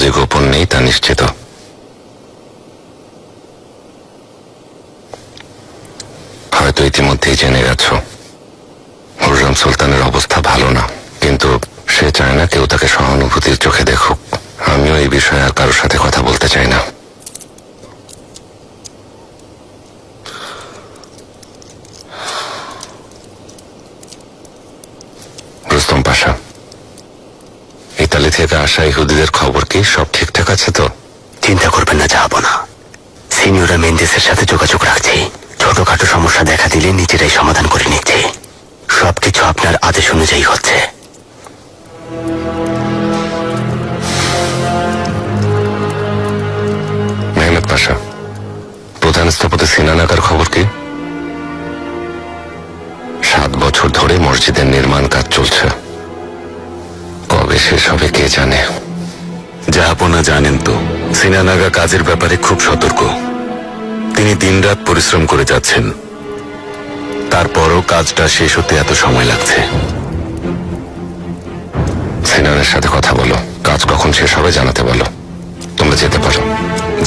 যে গোপন নেই তা নিশ্চিত। হয়তো ইতিমধ্যেই জেনে গেছ হুররাম সুলতানের অবস্থা ভালো না, কিন্তু সে চায় না কেউ তাকে সহানুভূতির চোখে দেখুক। আমিও এই বিষয়ে আর কারোর সাথে কথা বলতে চাই না। রুস্তম পাশা, ইতালি থেকে আসা ইহুদিদের খবর কি? সব ঠিকঠাক আছে তো? চিন্তা করবেন না, যাবো না। সিনিয়রা মেন্ডেসের সাথে যোগাযোগ রাখছি। ছোটখাটো সমস্যা দেখা দিলে নিজেরাই সমাধান করে নিচ্ছি। সবকিছু আপনার আদেশ অনুযায়ী হচ্ছে। মেহমেদ পাশা, প্রধান স্থপতি সিনান আকার খবর কি? 7 বছর ধরে মসজিদের নির্মাণ কাজ চলছে, কবে শেষ হবে কে জানে। জাহাপনা জানেন তো, সিনান আগা কাজের ব্যাপারে খুব সতর্ক। তিনি দিনরাত পরিশ্রম করে যাচ্ছেন, তারপরও কাজটা শেষ হতে এত সময় লাগছে। সিনানের সাথে কথা বলো, কাজ কখন শেষ হবে জানাতে বলো। তোমরা যেতে পারো।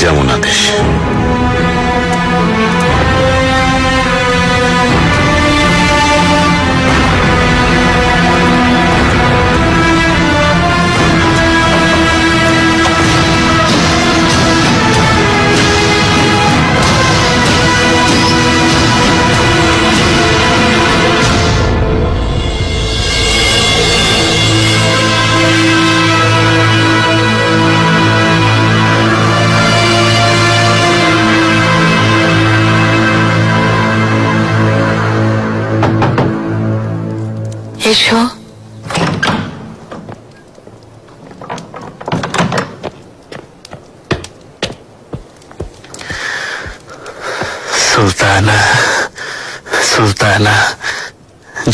যেমন আদেশ। এসো। সুলতানা, সুলতানা,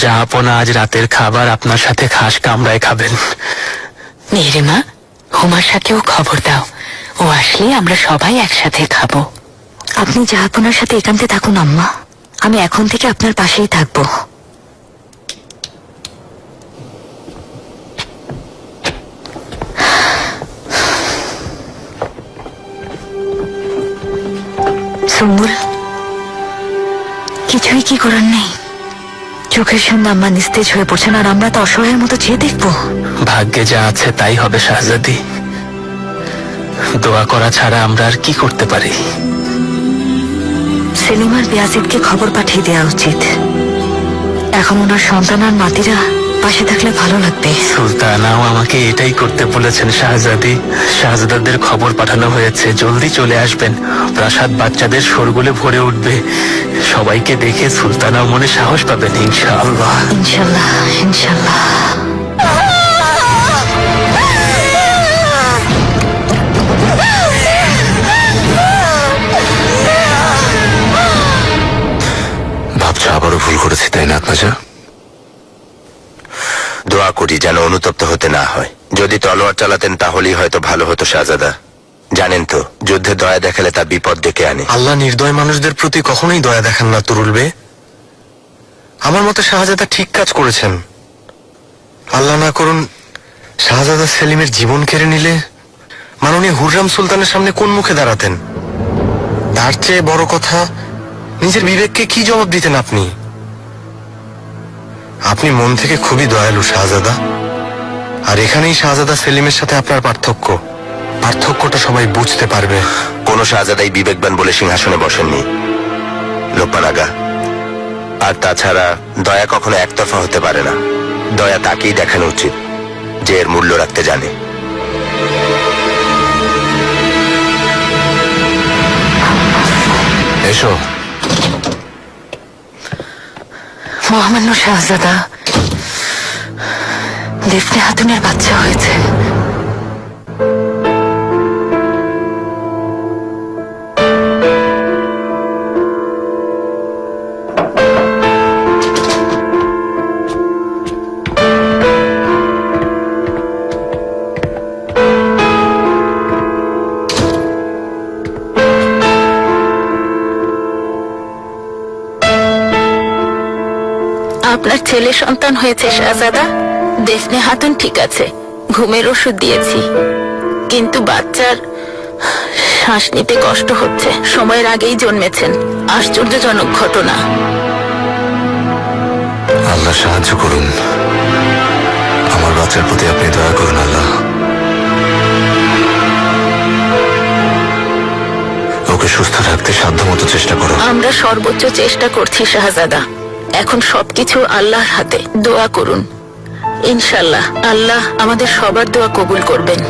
জাহাপনা আজ রাতের খাবার আপনার সাথে খাস কামরায় খাবেন। মেহরিমা, হুমার সাথেও খবর দাও, ও আসলে আমরা সবাই একসাথে খাবো। আপনি জাহাপনার সাথে একান্তে থাকুন আম্মা, আমি এখন থেকে আপনার পাশেই থাকবো। সুম্বুল, কিছুই কি করার নেই। চোখের সামনে আম্মা নিস্তেজ হয়ে পড়ছেন, আর আমরা তো অসহায়ের মতো চেয়ে দেখবো। ভাগ্যে যা আছে তাই হবে শাহজাদি। দোয়া করা ছাড়া আমরা আর কি করতে পারি? সেলিম আর বিয়াজিদকে খবর পাঠিয়ে দেওয়া উচিত। এখন ওনার সন্তান আর নাতিরা পাশে থাকলে ভালো লাগবে। সুলতানাও আমাকে এটাই করতে বলেছেন শাহজাদি। শাহজাদাদের খবর পাঠানো হয়েছে, জলদি চলে আসবেন। প্রাসাদ বাচ্চাদের শোরগোলে ভরে উঠবে। সবাইকে দেখে সুলতানাও মনে সাহস পাবেন ইনশাআল্লাহ। ইনশাল্লাহ, ইনশাল্লাহ। ভাবছো আবারও ভুল করেছি তাই না আত্মাজা? দোয়া করি যেন অনুতপ্ত হতে না হয়। যদি তলোয়ার চালাতেন তাহলেই হয়তো ভালো হতো শাহজাদা। জানেন তো, যুদ্ধে দয়া দেখালে তা বিপদ ডেকে আনে। আল্লাহ নির্দয় মানুষদের প্রতি কখনোই দয়া দেখান না তুরুল বে। আমার মতে শাহজাদা ঠিক কাজ করেছেন। আল্লাহ না করুন শাহজাদা সেলিমের জীবন কেড়ে নিলে মাননীয় হুররাম সুলতানের সামনে কোন মুখে দাঁড়াতেন? তার চেয়ে বড় কথা, নিজের বিবেককে কি জবাব দিতেন আপনি? আপনি মন থেকে খুবই দয়ালু শাহজাদা। আর এখানেই শাহজাদা সেলিমের সাথে আপনার পার্থক্যটা সবাই বুঝতে পারবে। কোন শাহজাদাই বিবেকবান বলে সিংহাসনে বসেননি লোকমান আগা। আর তাছাড়া দয়া কখনো একতরফা হতে পারে না। দয়া তাকেই দেখানো উচিত যে এর মূল্য রাখতে জানে। এসো। মহামান্য শাহজাদা, দেফনে হাতুনের বাচ্চা হয়েছে। আপনার ছেলে সন্তান হয়েছে শাহজাদা। দেফনে হাতুন ঠিক আছে, ঘুমের ওষুধ দিয়েছি। কিন্তু বাচ্চার শ্বাস নিতে কষ্ট হচ্ছে। সময়ের আগেই জন্মেছেন। আশ্চর্যজনক ঘটনা। আল্লাহ সাহায্য করুন, আমার বাচ্চার প্রতি আপনি দয়া করুন আল্লাহ। ওকে সুস্থ রাখতে সাধ্যমতো চেষ্টা করো। আমরা সর্বোচ্চ চেষ্টা করছি শাহজাদা। এখন সবকিছু আল্লাহর হাতে। দোয়া করুন, ইনশাল্লাহ আল্লাহ আমাদের সবার দোয়া কবুল করবেন।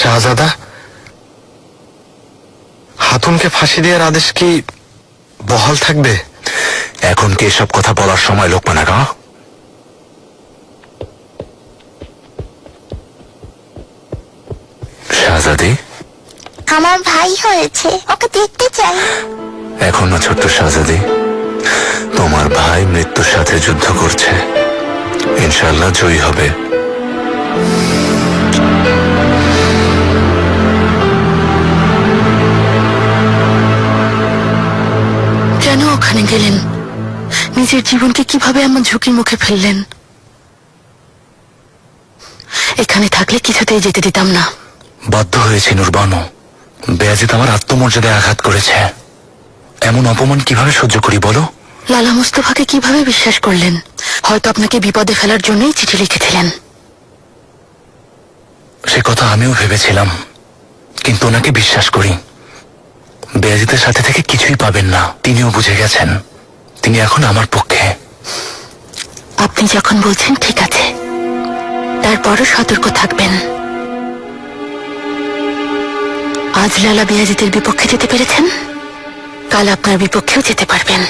শাহজাদা, হাতুনকে ফাঁসি দেওয়ার আদেশ কি বহাল থাকবে? এখন কি এসব কথা বলার সময় লোকমান আগা? শাহজাদি, আমার ভাই হয়েছে, ওকে দেখতে চাই। এখনো ছোট্ট শাহজাদি, তোমার ভাই মৃত্যুর সাথে যুদ্ধ করছে, ইনশাআল্লাহ জয়ী হবে। কেন ওখানে গেলেন? নিজের জীবনকে কিভাবে এমন ঝুঁকির মুখে ফেললেন? এখানে থাকলে কিছুতেই যেতে দিতাম না। বাধ্য হয়েছি নুরবানু। বেয়াজিদ আমার আত্মমর্যাদায় আঘাত করেছে, এমন অপমান কিভাবে সহ্য করি বলো? লালা মুস্তফাকে কিভাবে বিশ্বাস করলেন? হয়তো আপনাকে বিপদে ফেলার জন্যই চিঠি লিখেছিলেন। সে কথা আমিও ভেবেছিলাম, কিন্তু ওনাকে বিশ্বাস করি। বেয়াজিদের সাথে থেকে কিছুই পাবেন না, তিনিও বুঝে গেছেন। তিনি এখন আমার পক্ষে। আপনি যখন বলছেন ঠিক আছে, তারপরও সতর্ক থাকবেন। আজ লালা বেয়াজিদের বিপক্ষে যেতে পেরেছেন, কাল আপনার বিপক্ষেও যেতে পারবেন।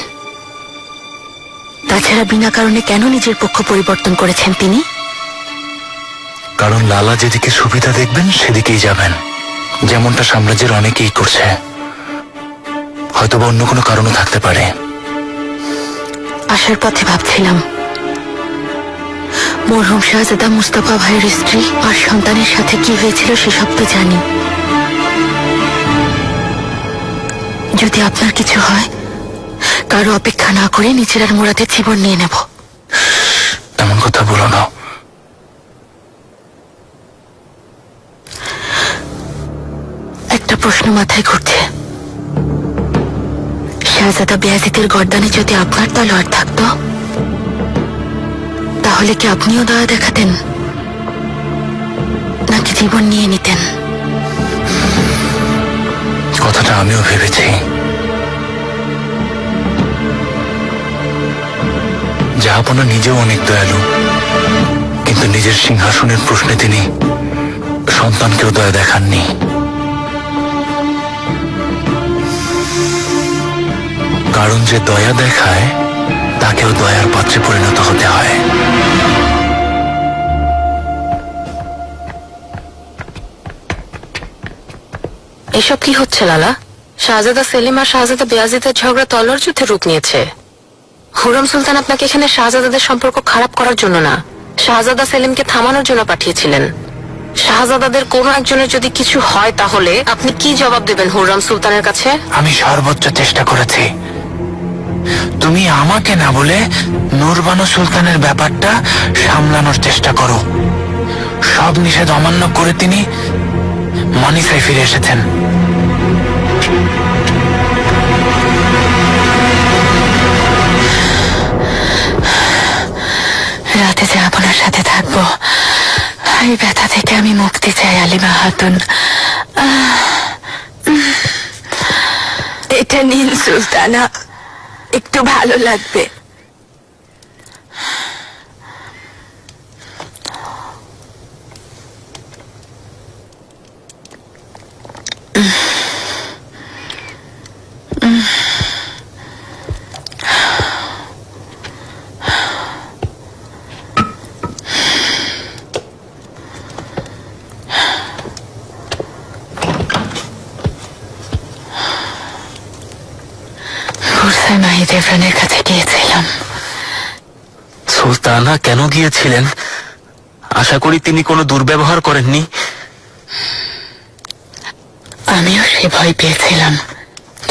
তাছাড়া বিনা কারণে কেন নিজের পক্ষ পরিবর্তন করেছেন তিনি? কারণ লালা যেদিকে সুবিধা দেখবেন সেদিকেই যাবেন, যেমনটা সাম্রাজ্যের অনেকেই করছে। হয়তোবা অন্য কোনো কারণও থাকতে পারে। আসার পথে ভাবছিলাম, মরহুম শাহজাদা মুস্তাফা ভাইয়ের স্ত্রী আর সন্তানের সাথে কি হয়েছিল সেসব তো জানি। যদি আপনার কিছু হয়, কারো অপেক্ষা না করে নিজের আর মোরাদের জীবন নিয়ে নেব। এমন কথা বলো না। একটা প্রশ্ন মাথায় ঘুরছে, শাহজাদা বেয়াজিদের গর্দানে যদি আপনার তলোয়ার থাকতো, তাহলে কি আপনিও দয়া দেখাতেন, নাকি জীবন নিয়ে নিতেন? কথাটা আমিও ভেবেছি। জাহাপনা নিজেও অনেক দয়ালু, কিন্তু নিজের সিংহাসনের প্রশ্নে তিনি সন্তানকেও দয়া দেখাননি। কারণ যে দয়া দেখায় তাকেও দয়ার পাত্রে পরিণত হতে হয়। এসব কি হচ্ছে লালা? শাহজাদা সেলিম আর শাহজাদা বেয়াজিদের ঝগড়া তলোয়ার যুদ্ধে রূপ নিয়েছে। হুরম সুলতান আপনাকে এখানে শাহজাদাদের সম্পর্ক খারাপ করার জন্য না, শাহজাদা সেলিমকে থামানোর জন্য পাঠিয়েছিলেন। শাহজাদাদের কোনো একজনের যদি কিছু হয়, তাহলে আপনি কি জবাব দেবেন হুরম সুলতানের কাছে? আমি সর্বোচ্চ চেষ্টা করেছি। তুমি আমাকে না বলে নুরবানু সুলতানের ব্যাপারটা সামলানোর চেষ্টা করো। সব নিষেধ অমান্য করে তিনি মানিসায় ফিরে এসেছেন। রাতে যে আপনার সাথে থাকবো, এই ব্যথা থেকে আমি মুক্তি চাই আলিমা খাতুন। এটা নিন সুলতানা, একটু ভালো লাগবে। হুরসাই মাহিদ এফরানের কাছে গিয়েছিলাম। সুলতানা, কেন গিয়েছিলেন? আশা করি তিনি কোনো দুর্ব্যবহার করেননি। আমিও সে ভয় পেয়েছিলাম,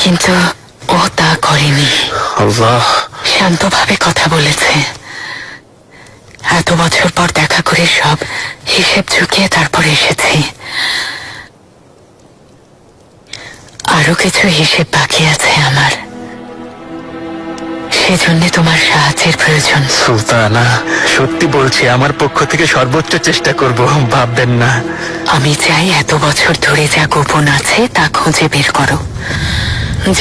কিন্তু ও তা করেনি। আল্লাহ। শান্তভাবে কথা বলেছে। এত বছর পর দেখা করে সব হিসেব ঝুঁকিয়ে তারপর এসেছি। আরো কিছু হিসেব বাকি আছে আমার, সেজন্য তোমার সাহায্যের প্রয়োজন। সুলতানা, সত্যি বলছি, আমার পক্ষ থেকে সর্বোচ্চ চেষ্টা করব, ভাববেন না। আমি চাই এত বছর ধরে যা গোপন আছে তা খুঁজে বের করো।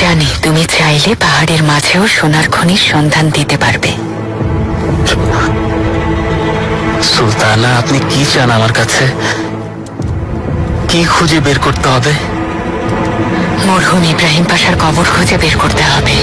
জানি তুমি চাইলে পাহাড়ের মাঝেও সোনার খনির সন্ধান দিতে পারবে। সুলতানা, আপনি কি চান আমার কাছে? কি খুঁজে বের করতে হবে? মরহুম ইব্রাহিম পাশার কবর খুঁজে বের করতে হবে।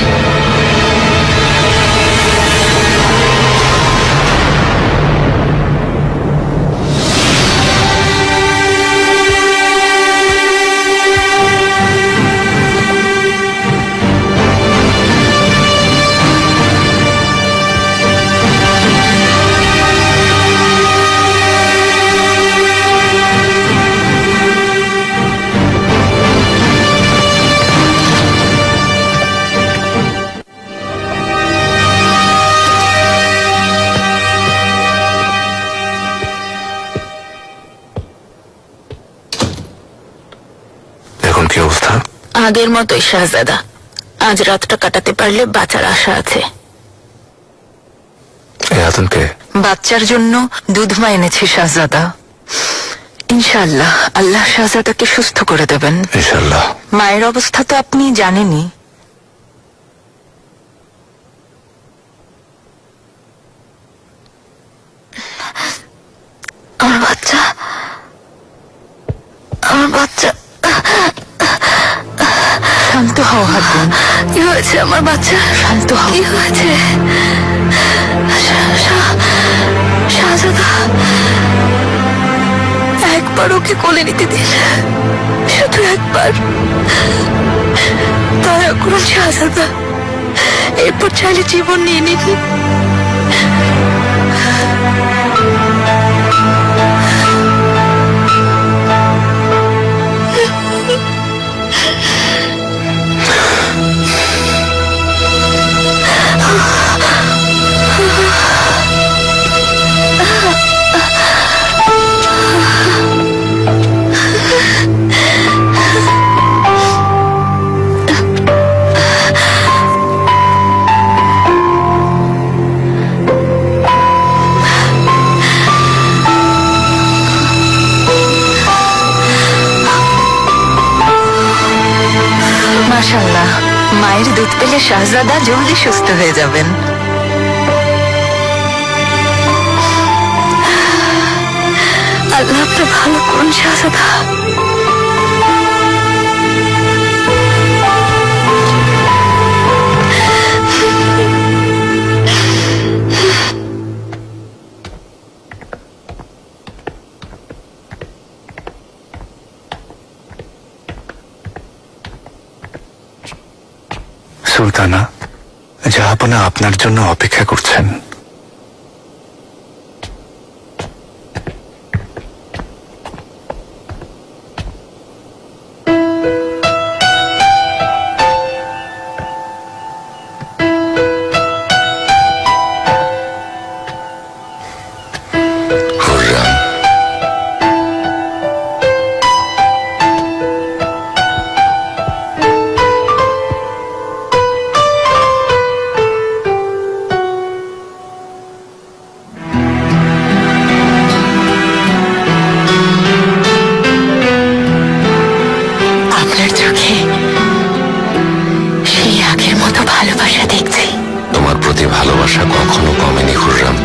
এখন কি অবস্থা? আগের মতোই শাহজাদা, আজ রাতটা কাটাতে পারলে বাঁচার আশা আছে। এই আতঙ্কে বাচ্চার জন্য দুধমা এনেছি শাহজাদা। ইনশাআল্লাহ আল্লাহ শাহজাদাকে সুস্থ করে দেবেন। ইনশাল্লাহ। মায়ের অবস্থা তো আপনি জানেনই। আমার বাচ্চা, আমার বাচ্চা। শান্ত হও হাতুন। কি হয়েছে আমার বাচ্চা? শান্ত হও। কি হয়েছে? শাহজাদা, একবার ওকে কোলে নিতে দিন, শুধু একবার। দয়া করুন শাহজাদা, এরপর চাইলে জীবন নিয়ে নিন। মাশাআল্লাহ, মায়ের দুধ পেলে শাহজাদা জলদি সুস্থ হয়ে যাবেন। আল্লাহ আপনার ভালো করুন শাহজাদা। সুলতানা, জাহাপনা আপনার জন্য অপেক্ষা করছেন। হুররাম, আপনার চোখে সেই আগের মতো ভালোবাসা দেখছি। তোমার প্রতি ভালোবাসা কখনো কমেনি হুররাম।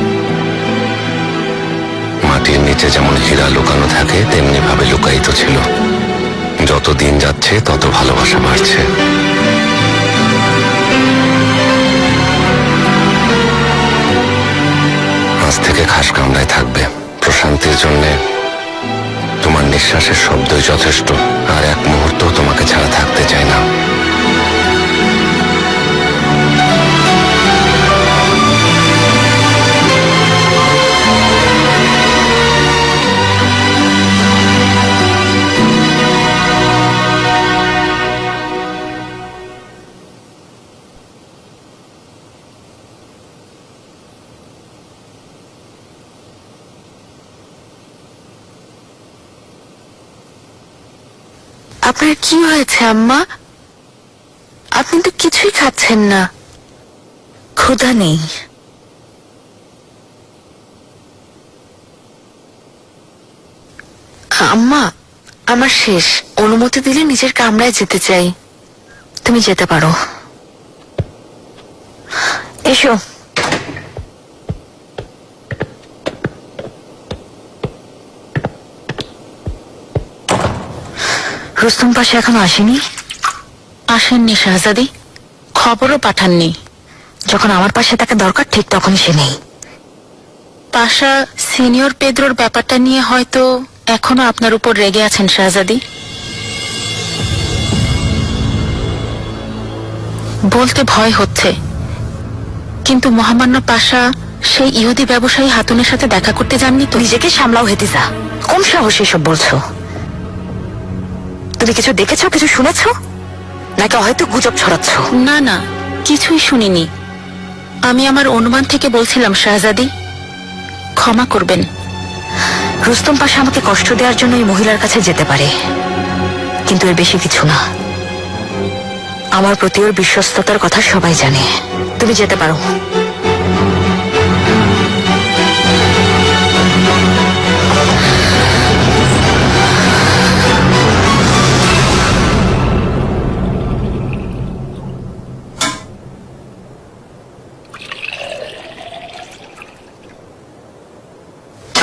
মাটির নিচে যেমন হীরা লুকানো থাকে তেমনি ভাবে লুকায়িত ছিল। যত দিন যাচ্ছে তত ভালোবাসা বাড়ছে। আজ থেকে খাস কামরায় থাকবে। প্রশান্তির জন্য তোমার নিঃশ্বাসের শব্দই যথেষ্ট। আর এক মুহূর্ত তোমাকে ছাড়া থাকতে চাই না। আপনার কি হয়েছে আম্মা? আপনি তো কিছুই খাচ্ছেন না। ক্ষুধা নেই? আম্মা, আমার শেষ। অনুমতি দিলে নিজের কামরায় যেতে চাই। তুমি যেতে পারো। এসো। রুস্তম পাশে এখনো আসেনি? আসেননি শাহজাদি, খবরও পাঠাননি। যখন আমার পাশে তাকে দরকার ঠিক তখনই সে নেই। পাশা সিনিয়র পেদ্রোর ব্যাপারটা নিয়ে হয়তো এখনো আপনার উপর রেগে আছেন শাহজাদি। বলতে ভয় হচ্ছে, কিন্তু মহামান্য পাশা সেই ইহুদি ব্যবসায়ী হাতুনের সাথে দেখা করতে যাননি তো? নিজেকে সামলাও হেতিজা, কোন সাহস এসব বলছো? তুমি কিছু দেখেছো, কিছু শুনেছো, নাকি হয়তো গুজব ছড়াচ্ছ? না না, কিছুই শুনিনি। আমি আমার অনুমান থেকে বলছিলাম শাহজাদি, ক্ষমা করবেন। রুস্তম পাশা আমাকে কষ্ট দেওয়ার জন্য এই মহিলার কাছে যেতে পারে, কিন্তু এর বেশি কিছু না। আমার প্রতি ওর বিশ্বস্ততার কথা সবাই জানে। তুমি যেতে পারো।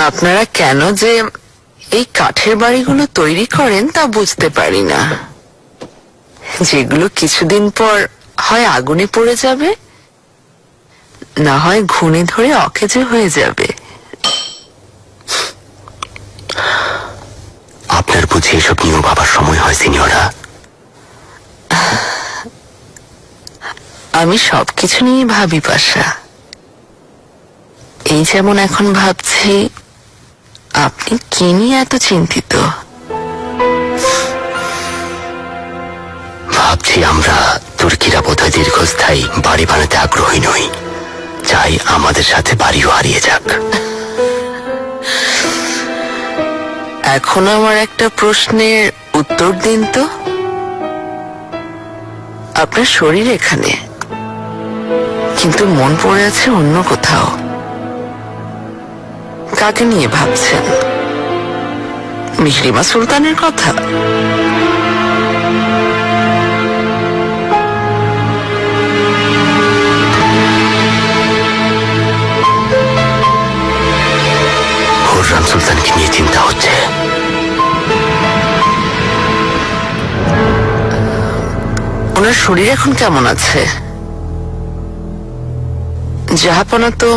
আপনারা কেন যে এই কাঠের বাড়িগুলো তৈরি করেন তা বুঝতে পারি না, যেগুলো কিছুদিন পর হয় আগুনে পড়ে যাবে, না হয় ঘুণে ধরে অকেজো হয়ে যাবে। আপনার বুঝি এসব নিয়েও ভাবার সময় হয় সিনিয়রা? আমি সবকিছু নিয়ে ভাবি পাশা। এই যেমন এখন ভাবছি আপনি কি নিয়ে এত চিন্তিত। ভাবছি আমরা তুর্কিরা বোধহয় দীর্ঘস্থায়ী বাড়ি বানাতে আগ্রহী নই, চাই আমাদের সাথে বাড়িও হারিয়ে যাক। এখন আমার একটা প্রশ্নের উত্তর দিন তো। আপনার শরীর এখানে, কিন্তু মন পড়ে আছে অন্য কোথাও। কাকে নিয়ে ভাবছেন? মিহরিমা সুলতানের কথা? হুররাম সুলতানকে নিয়ে চিন্তা হচ্ছে। ওনার শরীর এখন কেমন আছে? জাহাপনা তো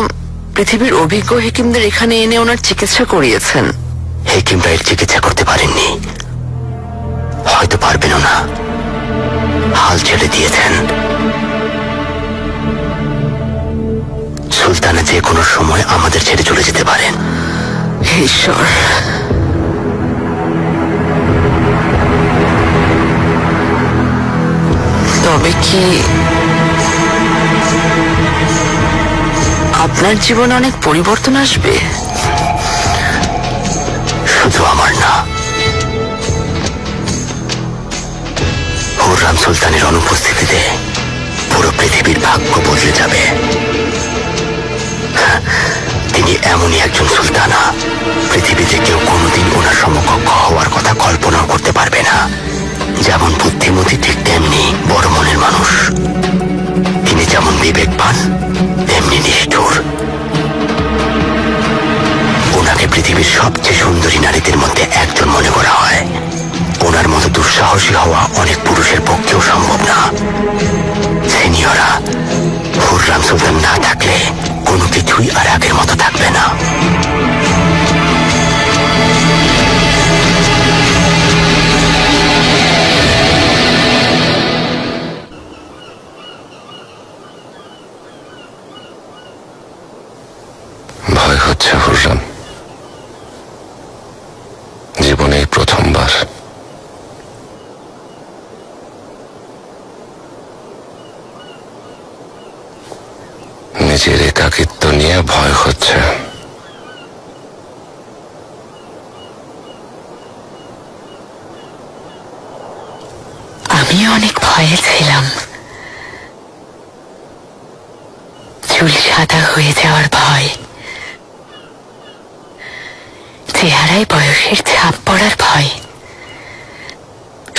পৃথিবীর অভিজ্ঞ হেকিমদের এখানে এনে ওনার চিকিৎসা করিয়েছেন। হেকিমরা এর চিকিৎসা করতে পারেননি, হয়তো পারবেনও না, হাল ছেড়ে দিয়েছেন। সুলতানা যে কোনো সময় আমাদের ছেড়ে চলে যেতে পারেন। ঈশ্বর, তবে কি আপনার জীবনে অনেক পরিবর্তন আসবে? শুধু আমার না, হুররাম সুলতানের অনুপস্থিতিতে পুরো পৃথিবীর ভাগ্য বদলে যাবে। তিনি এমনই একজন সুলতানা, পৃথিবীতে কেউ কোনোদিন ওনার সমকক্ষ হওয়ার কথা কল্পনাও করতে পারবে না। যেমন বুদ্ধিমতী ঠিক তেমনি বড় মনের মানুষ। তিনি যেমন বিবেকবান তেমনি নিষ্ঠুর। ওনাকে পৃথিবীর সবচেয়ে সুন্দরী নারীদের মধ্যে একজন মনে করা হয়। ওনার মতো দুঃসাহসী হওয়া অনেক পুরুষের পক্ষেও সম্ভব না। সিনিয়রা, হুররাম সুলতান না থাকলে কোনো কিছুই আর আগের মতো থাকবে না। ভয় হচ্ছে হুররাম, জীবনে এই প্রথমবার। নিজের একাকিত্ব নিয়ে ভয় হচ্ছে। ভয়ে ছিলাম। চুল সাদা হয়ে যাওয়ার ভয়, চেহারায় বয়সের ছাপ পড়ার ভয়,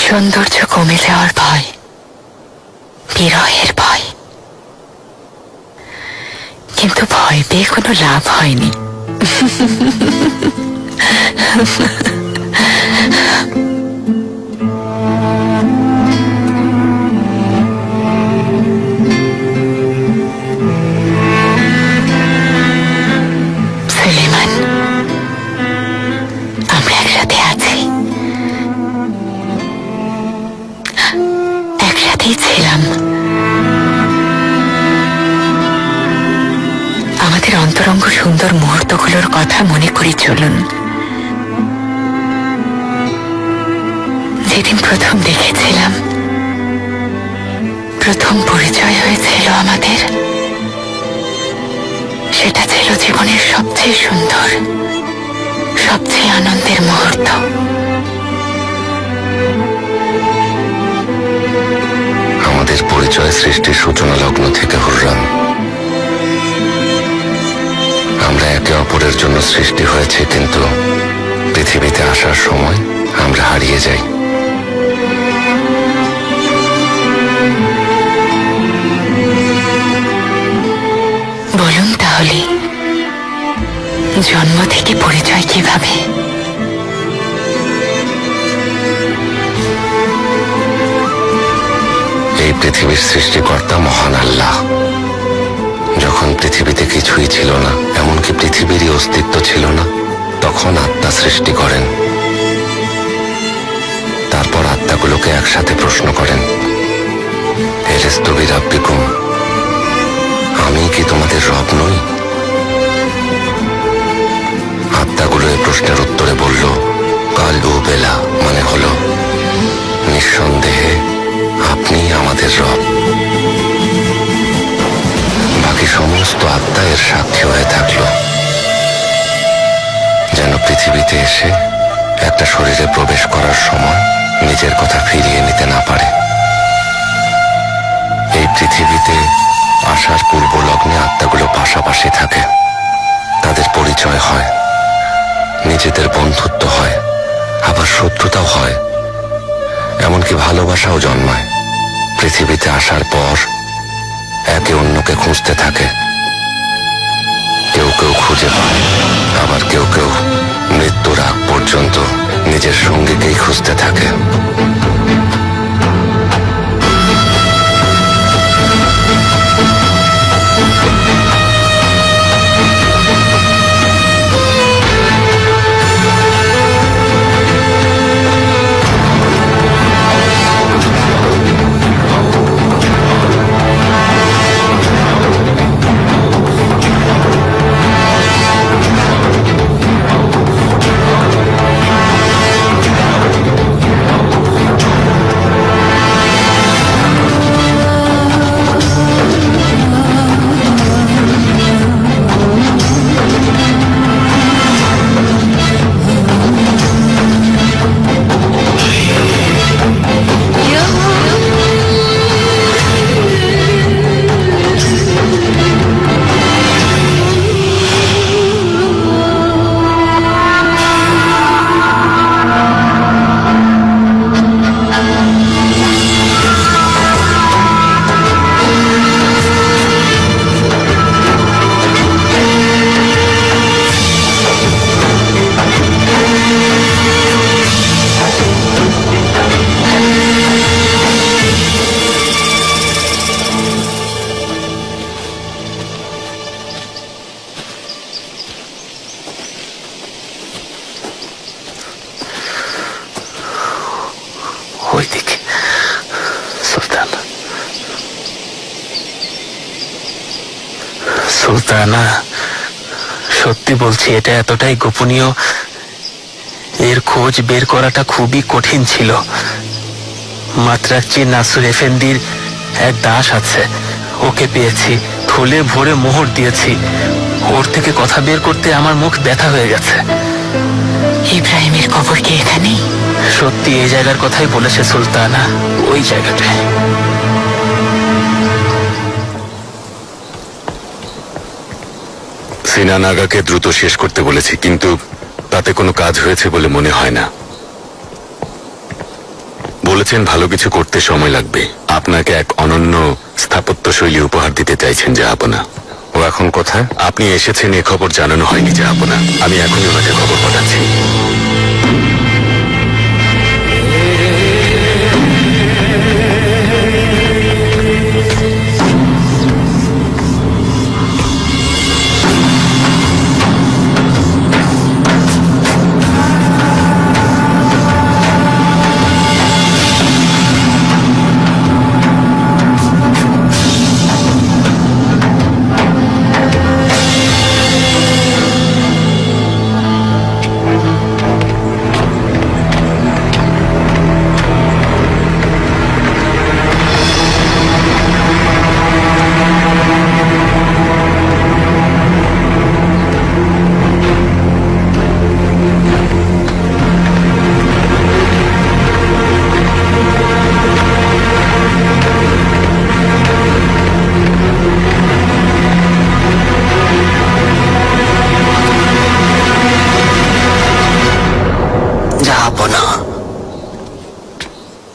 সৌন্দর্য কমে যাওয়ার ভয়, বিরহের ভয়। কিন্তু ভয় পেয়ে কোনো লাভ হয়নি। সুলেমান, আমরা একসাথে আছি, একসাথেই ছিলাম। আমাদের অন্তরঙ্গ সুন্দর মুহূর্তগুলোর কথা মনে করি চলুন। যেদিন প্রথম দেখেছিলাম, প্রথম পরিচয় হয়েছিল আমাদের, সেটা ছিল জীবনের সবচেয়ে সুন্দর, সবচেয়ে আনন্দের মুহূর্ত। আমাদের পরিচয় সৃষ্টির সূচনা লগ্ন থেকে হুররাম। আমরা একে অপরের জন্য সৃষ্টি হয়েছে, কিন্তু পৃথিবীতে আসার সময় আমরা হারিয়ে যাই। বলুন তাহলে, জন্ম থেকে পরিচয় কিভাবে? এই পৃথিবীর সৃষ্টিকর্তা মহান আল্লাহ। যখন পৃথিবীতে কিছুই ছিল না, এমনকি পৃথিবীরই অস্তিত্ব ছিল না, তখন আত্মা সৃষ্টি করেন। তারপর আত্মাগুলোকে একসাথে প্রশ্ন করেন, এলেস্তু বিরাব্বিকুম, আমি কি তোমাদের রব নই? আত্মাগুলো এই প্রশ্নের উত্তরে বলল, কালু বেলা, মানে হলো নিঃসন্দেহে আপনি আমাদের রব। বাকি সমস্ত আত্মা এর সাক্ষী হয়ে থাকলো, যেন পৃথিবীতে এসে একটা শরীরে প্রবেশ করার সময় নিজের কথা ফিরিয়ে নিতে না পারে। এই পৃথিবীতে আসার পূর্ব লগ্নে আত্মাগুলো পাশাপাশি থাকে, তাদের পরিচয় হয়, নিজেদের বন্ধুত্ব হয়, আবার শত্রুতাও হয়, এমনকি ভালোবাসাও জন্মায়। পৃথিবীতে আসার পর একে অন্যকে খুঁজতে থাকে। কেউ কেউ খুঁজে পায়, আবার কেউ কেউ মৃত্যুর আগ পর্যন্ত নিজের সঙ্গীকেই খুঁজতে থাকে। ওইদিকে সুলতান, সুলতানা, সত্যি বলছি, এটা এতটাই গোপনীয়, এর খোঁজ বের করাটা খুবই কঠিন ছিল। মাত্রাচ্চি নাসুর এফেন্দির এক দাস আছে, ওকে পেয়েছি, থলে ভরে মোহর দিয়েছি। ওর থেকে কথা বের করতে আমার মুখ ব্যথা হয়ে গেছে। ইব্রাহিমের কবর কি এখানেই? সত্যি এই জায়গার কথাই বলেছে সুলতানা, ওই জায়গাটায়। সিনা নাগাকে দ্রুত শেষ করতে বলেছি, কিন্তু তাতে কোনো কাজ হয়েছে বলে মনে হয় না। বলেছেন ভালো কিছু করতে সময় লাগবে। আপনাকে এক অনন্য স্থাপত্যশৈলী উপহার দিতে চাইছেন জাহাপনা। ও এখন কোথায়? আপনি এসেছেন এ খবর জানানো হয়নি জাহাপনা। আমি এখনই ওনাকে খবর পাঠাচ্ছি।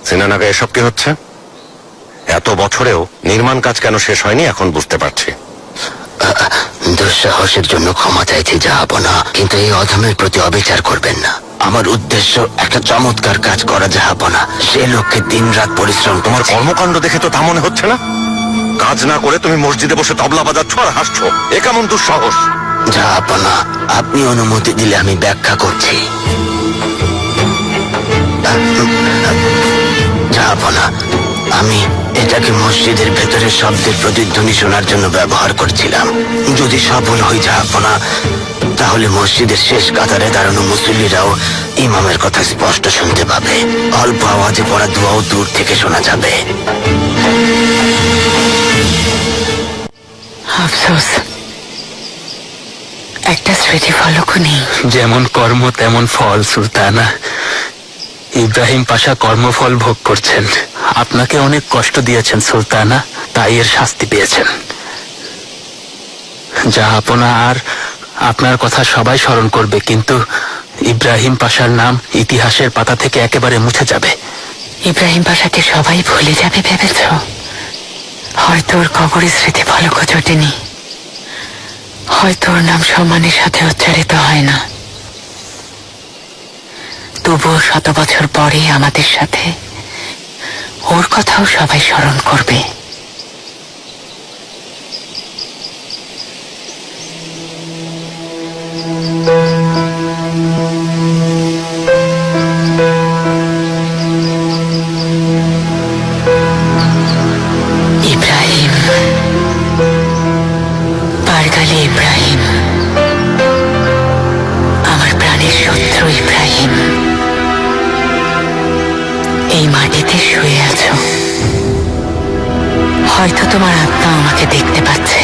সিনা নাগা, এসব কি হচ্ছে? এত বছরেও নির্মাণ কাজ কেন শেষ হয়নি এখন বুঝতে পারছি। দুঃসাহসের জন্য ক্ষমা চাইছি জাহাপনা, কিন্তু এই অধমের প্রতি অবিচার করবেন না। আমার উদ্দেশ্য একটা চমৎকার কাজ করা জাহাপনা। সে লক্ষ্যে দিনরাত পরিশ্রম। তোমার কর্মকাণ্ড দেখে তো তা মনে হচ্ছে না। কাজ না করে তুমি মসজিদে বসে তবলা বাজাচ্ছ আর হাসছো, এ কেমন দুঃসাহস? জাহাপনা, আপনি অনুমতি দিলে আমি ব্যাখ্যা করছি। জাহাপনা, আমি এটাকে মসজিদের ভেতরে শব্দের প্রতিধ্বনি শোনার জন্য ব্যবহার করছিলাম। যদি সফল হই জাহাপনা, তাহলে মসজিদের শেষ কাতারে দাঁড়ানো মুসল্লিরাও ইমামের কথা স্পষ্ট শুনতে পাবে। অল্প আওয়াজে পড়া দোয়াও দূর থেকে শোনা যাবে। আফসোস, একটা স্মৃতি ফলকও নেই। যেমন কর্ম তেমন ফল সুলতানা। ইব্রাহিম পাশা কর্মফল ভোগ করছেন। আপনাকে অনেক কষ্ট দিয়েছেন সুলতানা, তাই এর শাস্তি পেয়েছেন। জাহাপনা আর আপনার কথা সবাই স্মরণ করবে, কিন্তু ইব্রাহিম পাশার নাম ইতিহাসের পাতা থেকে একেবারে মুছে যাবে। ইব্রাহিম পাশাকে সবাই ভুলে যাবে ভেবেছ? হয়তো ওর কবরের স্মৃতি ফলকও জোটেনি, হয়তো ওর নাম সম্মানের সাথে উচ্চারিত হয় না। তবুও 100 বছর পরে আমাদের সাথে ওর কথাও সবাই স্মরণ করবে। ইব্রাহিম, পারগালে ইব্রাহিম, আমার প্রাণের শত্রু ইব্রাহিম, এই মাটিতে শুয়ে আছো। হয়তো তোমার আত্মা আমাকে দেখতে পাচ্ছে।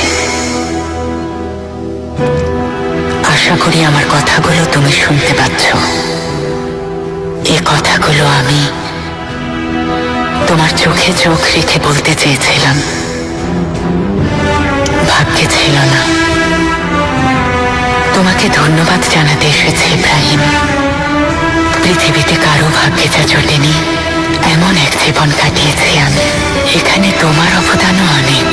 আশা করি আমার কথাগুলো তুমি শুনতে পাচ্ছ। এ কথাগুলো আমি তোমার চোখে চোখ রেখে বলতে চেয়েছিলাম, ভাগ্যে ছিল না। তোমাকে ধন্যবাদ জানাতে এসেছি ইব্রাহিম। পৃথিবীতে কারো ভাগ্যে যা জোটেনি এমন এক জীবন কাটিয়েছি আমি। এখানে তোমার অবদানও অনেক।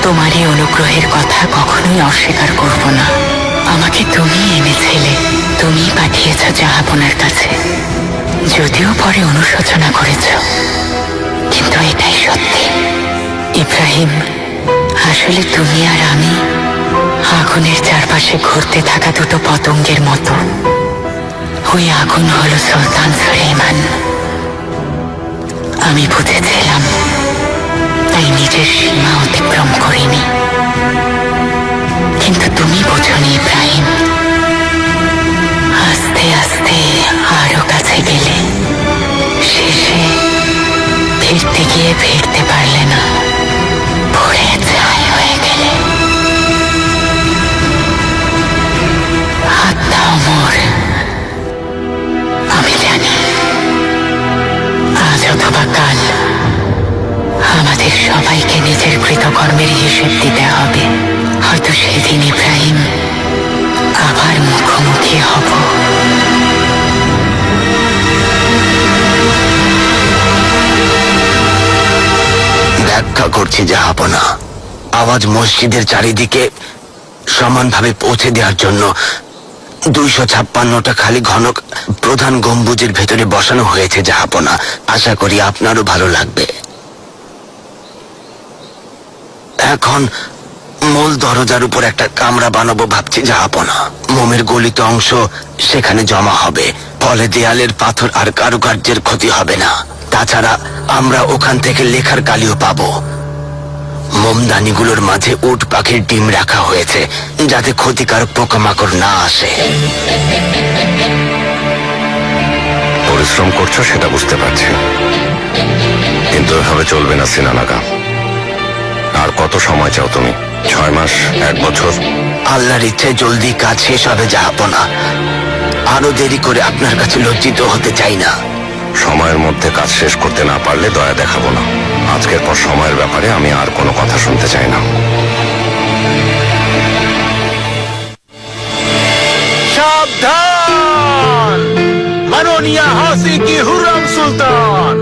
তোমারই অনুগ্রহের কথা কখনোই অস্বীকার করব না। আমাকে তুমি এনেছিলে, তুমি পাঠিয়েছ জাহাপনার কাছে। যদিও পরে অনুশোচনা করেছ, কিন্তু এটাই সত্যি। ইব্রাহিম, আসলে তুমি আর আমি আগুনের চারপাশে ঘুরতে থাকা দুটো পতঙ্গের মতো। ওই আগুন হলো সুলতান সুলেইমান। আমি বুঝেছিলাম, তাই নিজের সীমা অতিক্রম করিনি। কিন্তু তুমি বোঝনি ইব্রাহিম। আস্তে আস্তে আরো কাছে গেলে, শেষে ফিরতে গিয়ে ফিরতে পারলে না, ভরে ছাই হয়ে গেলে। হাত দাও মোর, সবের হিসেব দিতে হবে। হয়তো সেদিন ইব্রাহিম আবার মুখোমুখি হব। ব্যাখ্যা করছি জাহাপনা, আওয়াজ মসজিদের চারিদিকে সমানভাবে পৌঁছে দেওয়ার জন্য 256টা খালি ঘনক প্রধান গম্বুজের ভেতরে বসানো হয়েছে জাহাপনা। আশা করি আপনারও ভালো লাগবে। এখন মূল দরজার উপর একটা কামরা বানাবো ভাবছি জাহাপনা। মোমের গলিত অংশ সেখানে জমা হবে, ফলে দেয়ালের পাথর আর কারুকার্যের ক্ষতি হবে না। তাছাড়া আমরা ওখান থেকে লেখার কালিও পাবো। মোমদানিগুলোর মাঝে উট পাখির ডিম রাখা হয়েছে, যাতে ক্ষতিকারক পোকামাকড় না আসে। পরিশ্রম করছো সেটা বুঝতে পারছি, কিন্তু এভাবে চলবে না সিনানাগা। আর কত সময় চাও তুমি? 6 মাস, 1 বছর? আল্লাহর ইচ্ছে জলদি কাজ শেষ হবে জাহাপনা। আরো দেরি করে আপনার কাছে লজ্জিত হতে চাই না। সময়ের মধ্যে কাজ শেষ করতে না পারলে দয়া দেখাবো না। আজকের পর সময়ের ব্যাপারে আমি আর কোনো কথা শুনতে চাই না। সাবধান! মাননীয় হাসি কি হুররাম সুলতান!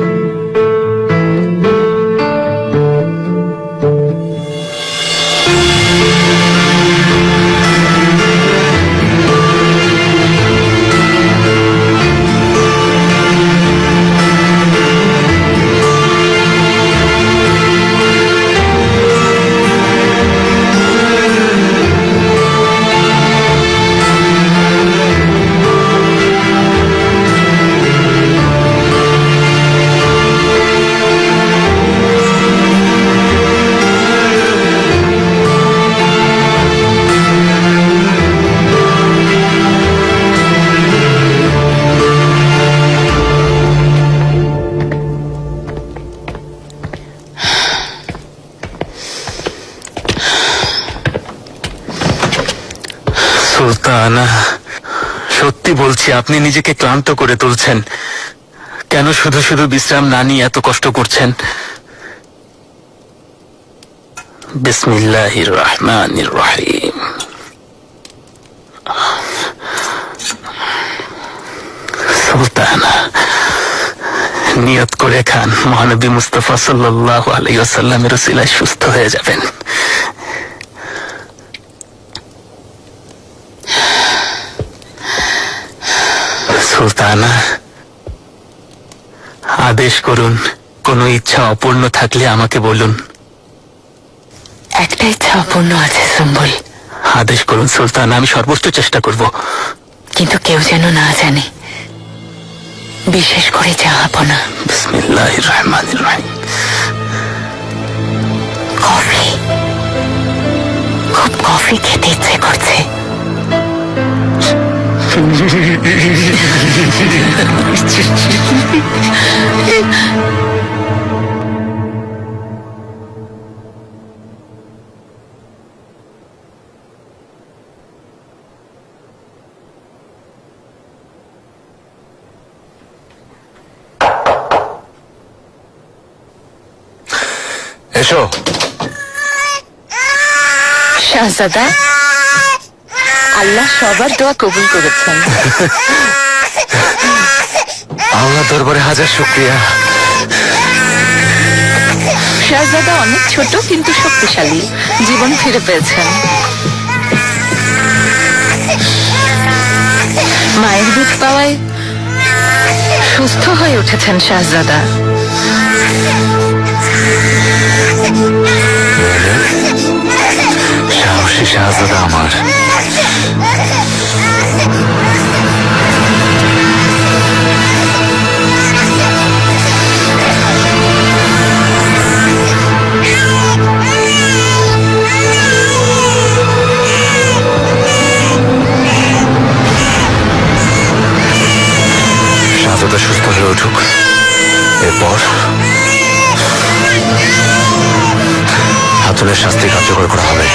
সুলতানা, সত্যি বলছি আপনি নিজেকে ক্লান্ত করে তুলছেন। কেন শুধু শুধু বিশ্রাম না নিয়ে এত কষ্ট করছেন? বিসমিল্লাহির রহমানির রহিম। সুলতানা, নিয়ত করে খান, মহানবী মুস্তাফা সাল্লাল্লাহু আলাইহি ওয়াসাল্লামের ওসিলায় সুস্থ হয়ে যাবেন। সুলতানা, আদেশ করুন। কোনো ইচ্ছা অপূর্ণ থাকলে আমাকে বলুন। একটা ইচ্ছা অপূর্ণ আছে সুম্বুল, আদেশ করুন সুলতান, আমি সর্বোচ্চ চেষ্টা করব। কিন্তু কেউ যেন না জানে, বিশেষ করে জাহাপনা। বিসমিল্লাহির রহমানির রহিম। কফি, খুব কফি খেতে ইচ্ছে করছে। এসো। শাহজাদা, আল্লাহ সবার দোয়া কবুল করেছেন। আল্লাহ দরবারে হাজার শুকরিয়া। শাহজাদা অনেক ছোট কিন্তু শক্তিশালী, জীবন ফিরে পেয়েছেন। মায়ের দুধ পাওয়ায় সুস্থ হয়ে উঠেছেন শাহজাদা। সাহসী শাহজাদা আমার। শাহজাদা সুস্থ হয়ে উঠুক, এরপর হাতুনের শাস্তি কার্যকর করা হবে।